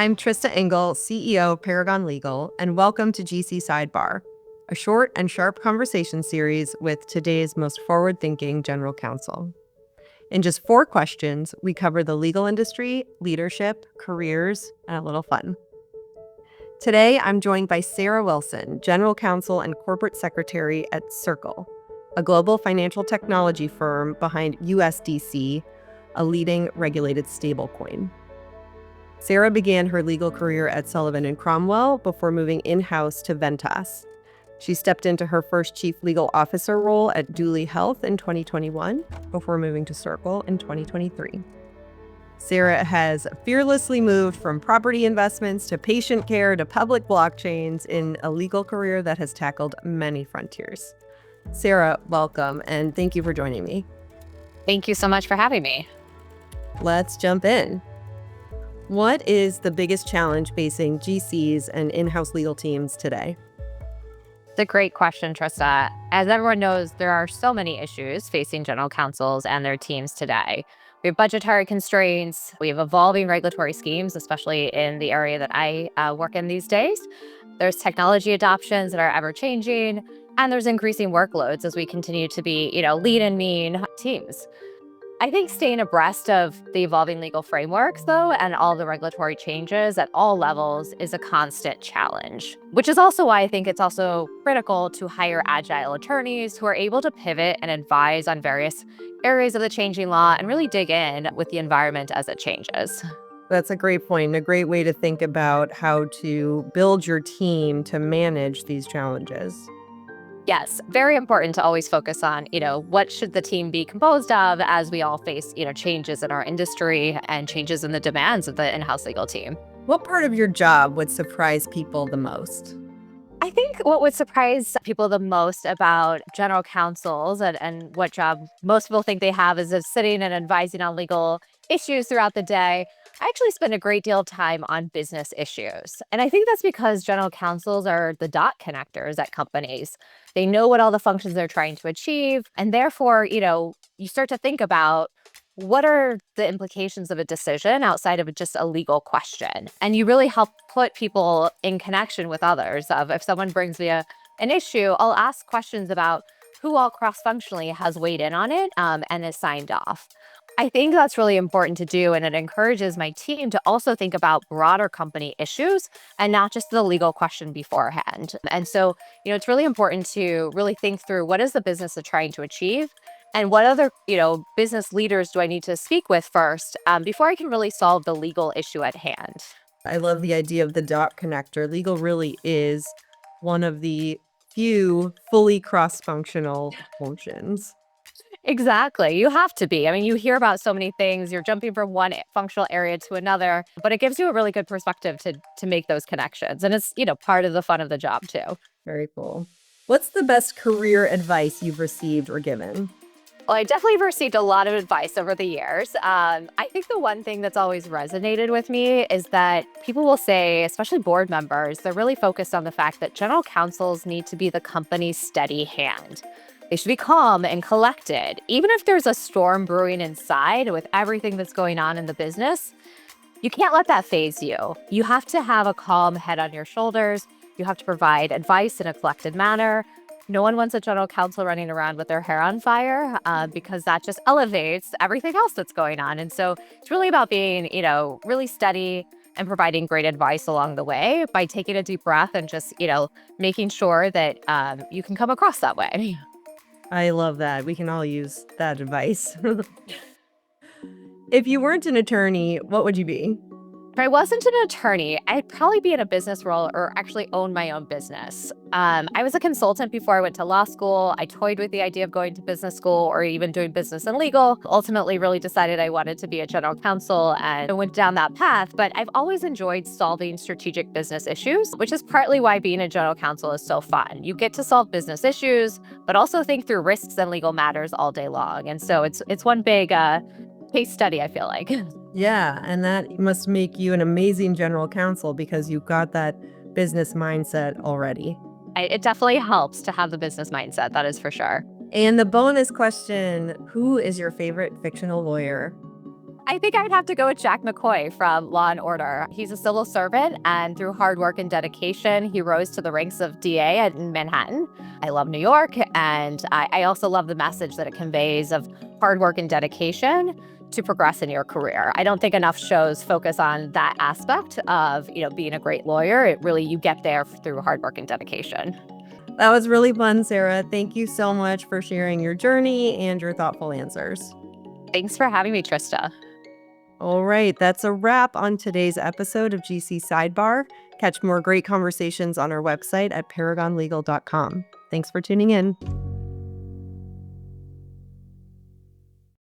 I'm Trista Engel, CEO of Paragon Legal, and welcome to GC Sidebar, a short and sharp conversation series with today's most forward-thinking general counsel. In just 4 questions, we cover the legal industry, leadership, careers, and a little fun. Today, I'm joined by Sarah Wilson, General Counsel and Corporate Secretary at Circle, a global financial technology firm behind USDC, a leading regulated stablecoin. Sarah began her legal career at Sullivan Cromwell before moving in-house to Ventas. She stepped into her first chief legal officer role at Duly Health in 2021 before moving to Circle in 2023. Sarah has fearlessly moved from property investments to patient care to public blockchains in a legal career that has tackled many frontiers. Sarah, welcome, and thank you for joining me. Thank you so much for having me. Let's jump in. What is the biggest challenge facing GCs and in-house legal teams today? It's a great question, Trista. As everyone knows, there are so many issues facing general counsels and their teams today. We have budgetary constraints, we have evolving regulatory schemes, especially in the area that I work in these days. There's technology adoptions that are ever changing, and there's increasing workloads as we continue to be, lean and mean teams. I think staying abreast of the evolving legal frameworks, though, and all the regulatory changes at all levels is a constant challenge, which is also why I think it's also critical to hire agile attorneys who are able to pivot and advise on various areas of the changing law and really dig in with the environment as it changes. That's a great point, a great way to think about how to build your team to manage these challenges. Yes, very important to always focus on, what should the team be composed of as we all face, changes in our industry and changes in the demands of the in-house legal team. What part of your job would surprise people the most? I think what would surprise people the most about general counsels and what job most people think they have is of sitting and advising on legal issues throughout the day. I actually spend a great deal of time on business issues. And I think that's because general counsels are the dot connectors at companies. They know what all the functions they're trying to achieve. And therefore, you start to think about what are the implications of a decision outside of just a legal question. And you really help put people in connection with others. Of if someone brings me an issue, I'll ask questions about who all cross-functionally has weighed in on it and is signed off. I think that's really important to do, and it encourages my team to also think about broader company issues and not just the legal question beforehand. And so, it's really important to really think through what is the business trying to achieve and what other, business leaders do I need to speak with first before I can really solve the legal issue at hand. I love the idea of the dot connector. Legal really is one of the few fully cross-functional functions. Exactly. You have to be. I mean, you hear about so many things. You're jumping from one functional area to another, but it gives you a really good perspective to make those connections. And it's, part of the fun of the job too. Very cool. What's the best career advice you've received or given? Well, I definitely received a lot of advice over the years. I think the one thing that's always resonated with me is that people will say, especially board members, they're really focused on the fact that general counsels need to be the company's steady hand. They should be calm and collected. Even if there's a storm brewing inside with everything that's going on in the business, you can't let that faze you. You have to have a calm head on your shoulders. You have to provide advice in a collected manner. No one wants a general counsel running around with their hair on fire because that just elevates everything else that's going on. And so it's really about being, really steady and providing great advice along the way by taking a deep breath and just, making sure that you can come across that way. I love that. We can all use that advice. If you weren't an attorney, what would you be? If I wasn't an attorney, I'd probably be in a business role or actually own my own business. I was a consultant before I went to law school. I toyed with the idea of going to business school or even doing business and legal. Ultimately, really decided I wanted to be a general counsel and went down that path. But I've always enjoyed solving strategic business issues, which is partly why being a general counsel is so fun. You get to solve business issues, but also think through risks and legal matters all day long. And so it's one big case study, I feel like. Yeah, and that must make you an amazing general counsel because you've got that business mindset already. It definitely helps to have the business mindset, that is for sure. And the bonus question, who is your favorite fictional lawyer? I think I'd have to go with Jack McCoy from Law and Order. He's a civil servant, and through hard work and dedication, he rose to the ranks of DA in Manhattan. I love New York, and I also love the message that it conveys of hard work and dedication to progress in your career. I don't think enough shows focus on that aspect of, being a great lawyer. It really, you get there through hard work and dedication. That was really fun, Sarah. Thank you so much for sharing your journey and your thoughtful answers. Thanks for having me, Trista. All right, that's a wrap on today's episode of GC Sidebar. Catch more great conversations on our website at paragonlegal.com. Thanks for tuning in.